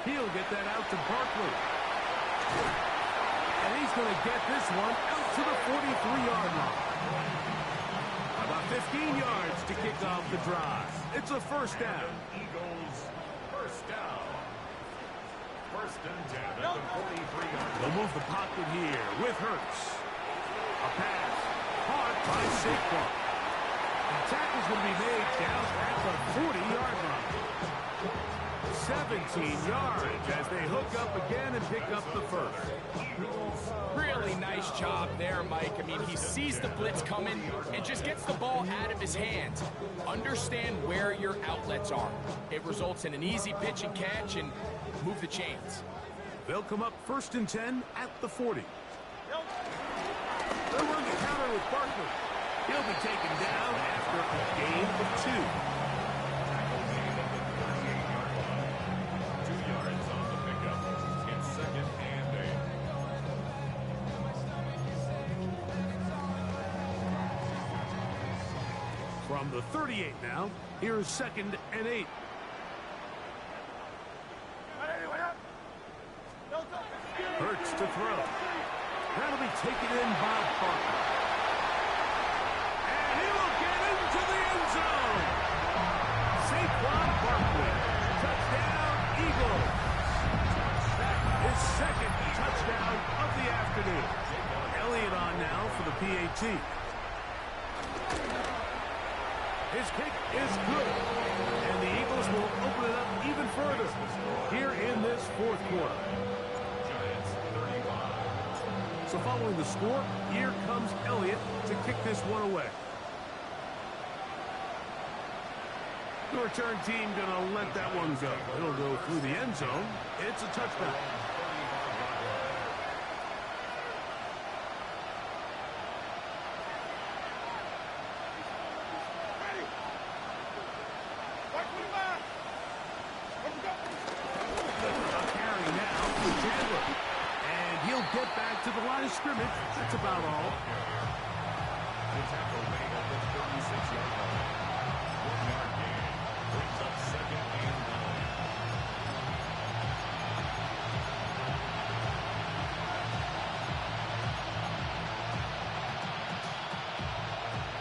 He'll get that out to Barkley. And he's going to get this one out to the 43-yard line. About 15 yards to kick off the drive. It's a 1st down. Eagles 1st down. 1st and 10 at the 43-yard line. They'll move the pocket here with Hurts. A pass. Caught by Saquon. The tackle's going to be made down at the 40-yard line. 17 yards as they hook up again and pick up the 1st. Really nice job there, Mike. I mean, he sees the blitz coming and just gets the ball out of his hands. Understand where your outlets are. It results in an easy pitch and catch and move the chains. They'll come up 1st and 10 at the 40. They'll run the counter with Barkley. He'll be taken down after a gain of 2. 2 yards on the pickup. It's 2nd and 8. From the 38 now, here's 2nd and 8. Hurts to throw. That'll be taken in by Barkley. And he will get into the end zone. Saquon Barkley. Touchdown, Eagles. His 2nd touchdown of the afternoon. Elliott on now for the PAT. His kick is good. And the Eagles will open it up even further here in this 4th quarter. So following the score, here comes Elliott to kick this one away. The return team going to let that one go. It'll go through the end zone. It's a touchback. Get back to the line of scrimmage. That's about all. The tackle made at the 36-yard line. 1-yard gain. Brings up 2nd and 9.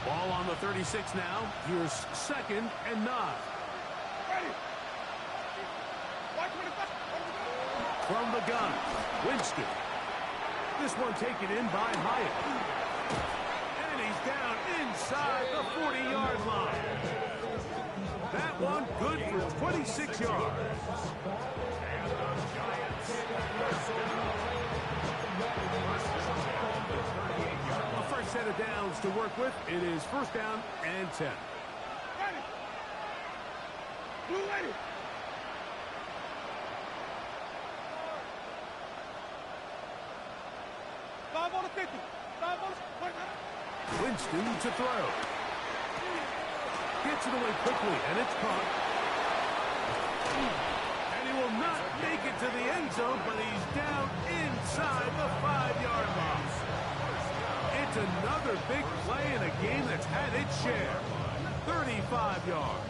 Ball on the 36 now. Here's 2nd and 9. From the gun, Winston. This one taken in by Hyatt. And he's down inside the 40-yard line. That one good for 26 yards. And the Giants. A first set of downs to work with. It is 1st down and 10. Blue lady. Winston to throw. Gets it away quickly, and it's caught. And he will not make it to the end zone, but he's down inside the 5-yard line. It's another big play in a game that's had its share. 35 yards.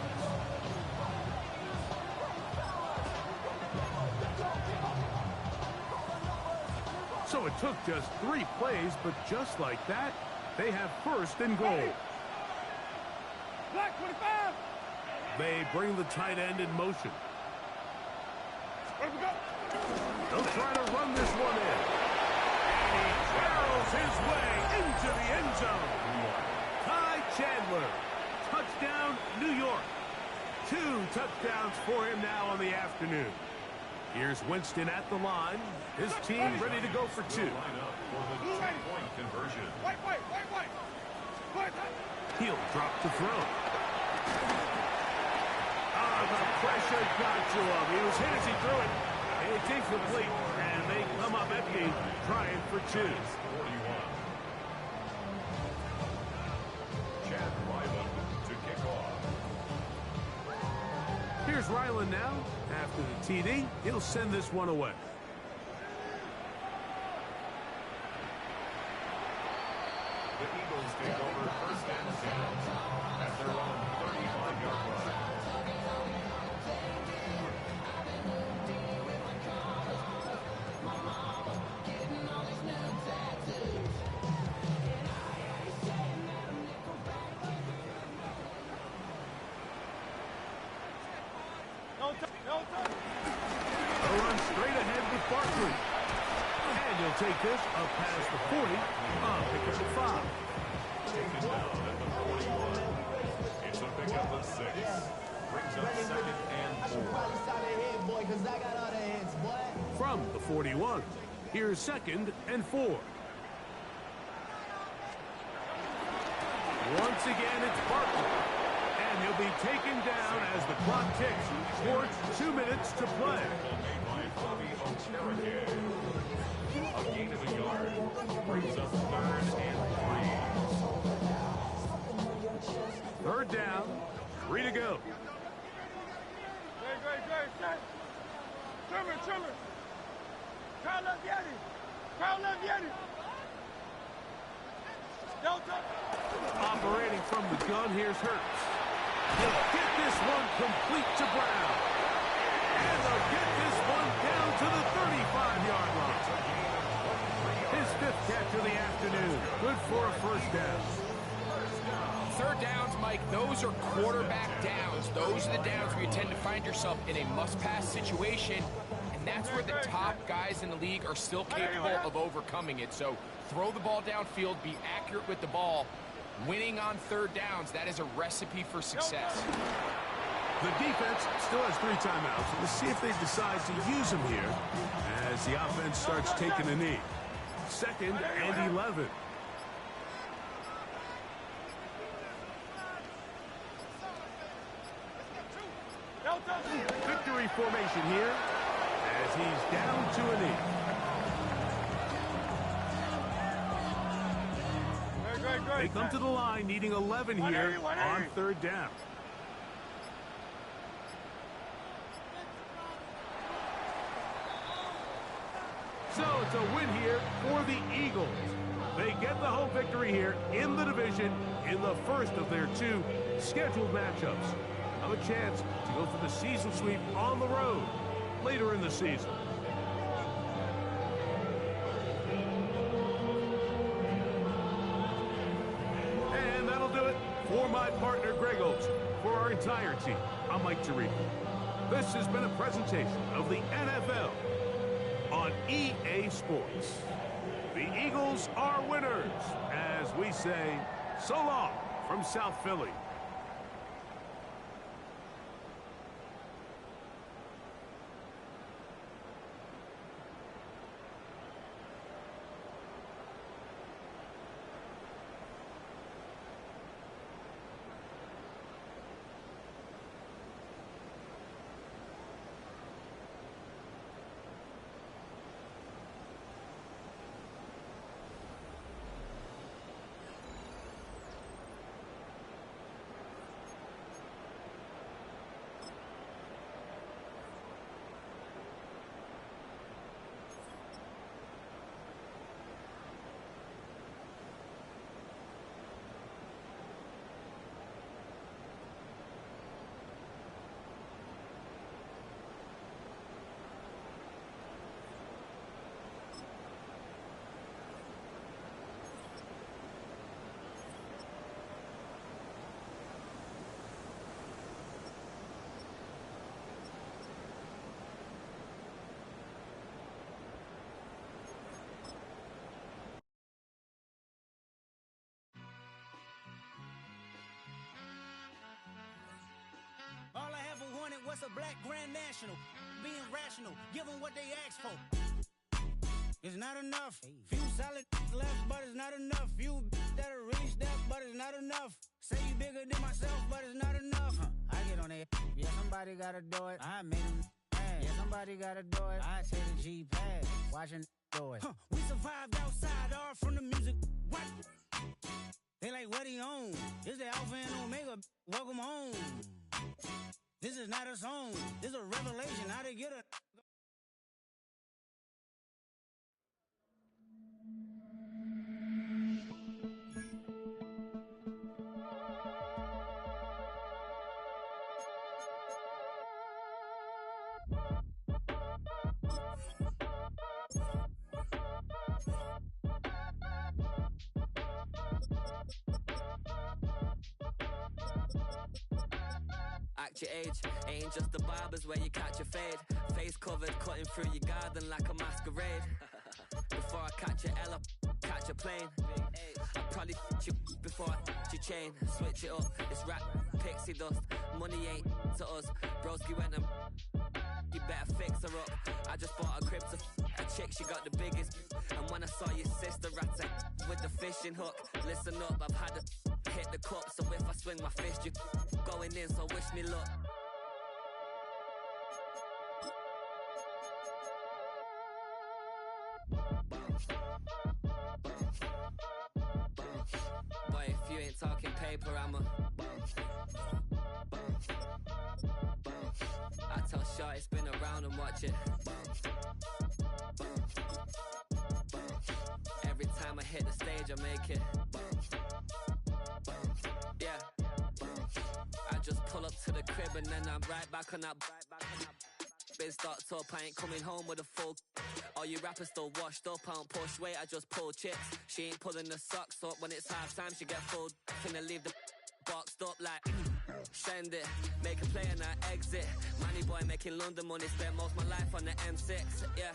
So it took just 3 plays, but just like that, they have 1st and goal. Black 25. They bring the tight end in motion. They'll try to run this one in. And he barrels his way into the end zone. Ty Chandler. Touchdown, New York. 2 touchdowns for him now on the afternoon. Here's Winston at the line. His team ready to go for two. Line up for the two-point conversion. Wait. He'll drop to throw. The pressure got to him. He was hit as he threw it. It's incomplete, and they come up empty, trying for two. 41. Chad Ryland to kick off. Here's Ryland now. After the TD, he'll send this one away. The Eagles take over first and 10 at their own 35-yard line. A run straight ahead with Barkley. And he'll take this up past the 40. Pick up at 5. Taken down at the 41. It's a pickup of 6. Brings up second and 4. From the 41, here's second and 4. Once again, it's Barkley. And he'll be taken down as the clock ticks towards 2 minutes to play. Made by Bobby Okereke. A gain of a yard. Brings up third and 3. Third down, 3 to go. Great. Trimmer. Crowd left Yeti. Delta. Operating from the gun, here's Hurts. He'll get this one complete to Brown. And they'll get this one down to the 35-yard line. His 5th catch of the afternoon. Good for a first down. Third downs, Mike, those are quarterback downs. Those are the downs where you tend to find yourself in a must-pass situation, and that's where the top guys in the league are still capable of overcoming it. So throw the ball downfield, be accurate with the ball. Winning on third downs, that is a recipe for success. The defense still has 3 timeouts. We'll see if they decide to use them here as the offense starts taking a knee. Second and 11. Victory formation here as he's down to a knee. They come to the line needing 11 here on third down. So it's a win here for the Eagles. They get the home victory here in the division in the first of their 2 scheduled matchups. Have a chance to go for the season sweep on the road later in the season. And that'll do it for my partner Greg Oaks. For our entire team, I'm Mike Tirico. This has been a presentation of the NFL on EA Sports. The Eagles are winners, as we say, so long from South Philly. All I ever wanted was a black Grand National. being rational. Give them what they ask for. It's not enough. Few solid left, but it's not enough. Few that'll reach that, but it's not enough. Say you bigger than myself, but it's not enough. I get on it. Yeah, somebody gotta do it. I made them mad. Yeah, somebody gotta do it. I take the G-pad. Watching do it. We survived outside, all from the music. What? They like, what he on? This the Alpha and Omega. Welcome home. This is not a song. This is a revelation. How to get a... Act your age, ain't just the barbers where you catch a fade. Face covered, cutting through your garden like a masquerade. Before I catch a L up, catch a plane. I probably you before I your chain. Switch it up, it's rap, pixie dust. Money ain't to us. Broski went and you better fix her up. I just bought a crib to a chick, she got the biggest. And when I saw your sister rat with the fishing hook, listen up, I've had to hit the cup. So if I swing my fist, you going in, so wish me luck. Boy, if you ain't talking paper, I'm a I tell Shorty spin around and watch it. Every time I hit the stage, I make it. Yeah. I just pull up to the crib and then I'm right back on that. Been stocked up, I ain't coming home with a full. All you rappers still washed up, I don't push weight, I just pull chips. She ain't pulling the socks up when it's half time, she get full. Finna leave the boxed up like send it, make a play and I exit. Money boy making London money, spent most of my life on the M6. Yeah,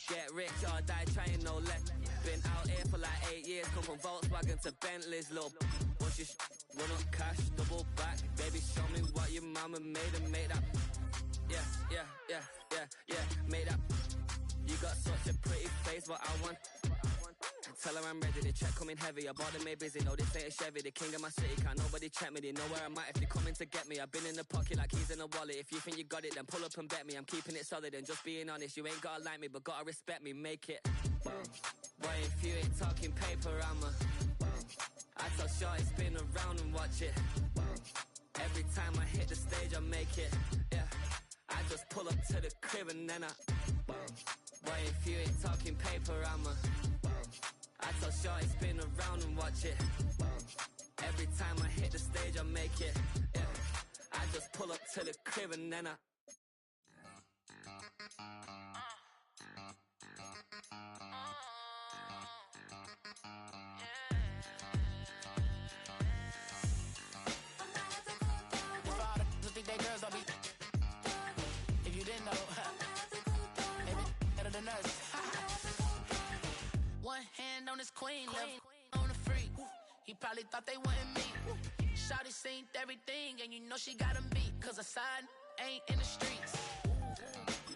get rich or die trying, no let. Been out here for like 8 years, come from Volkswagen to Bentley's, little what's your run up cash, double back. Baby, show me what your mama made and made that. Yeah, made that. You got such a pretty face, but I want. Tell her I'm ready, the check coming heavy. I bought them made busy, no this ain't a Chevy. The king of my city, can't nobody check me. They know where I'm at if they coming to get me. I've been in the pocket like keys in a wallet. If you think you got it, then pull up and bet me. I'm keeping it solid and just being honest. You ain't gotta like me, but gotta respect me, make it. Boy, if you ain't talking paper, I'm a I tell Shorty spin around and watch it. Every time I hit the stage, I make it. Yeah, I just pull up to the crib and then I boy, if you ain't talking paper, I'm a I tell Shorty spin around and watch it. Every time I hit the stage, I make it. Yeah, I just pull up to the crib and then I think they girls don't be. If you didn't know, maybe better than us. One hand on his queen, left on the freak. He probably thought they wanted me. Shawty seen everything, and you know she got him beat. Cause a side ain't in the streets.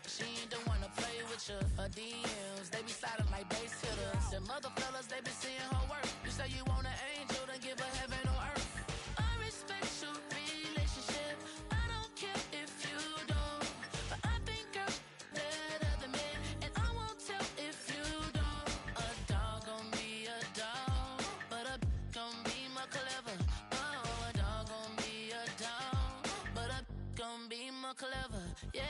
She ain't the one to play with you. Her DMs, they be sliding like base hitters. And mother fellas, they be seeing her work. You say you want an angel, then give her heaven or earth. I respect your relationship. I don't care if you don't. But I think girls better than men. And I won't tell if you don't. A dog gon' be a dog, but a gon' be more clever. Oh, a dog gon' be a dog, but a gon' be more clever. Yeah.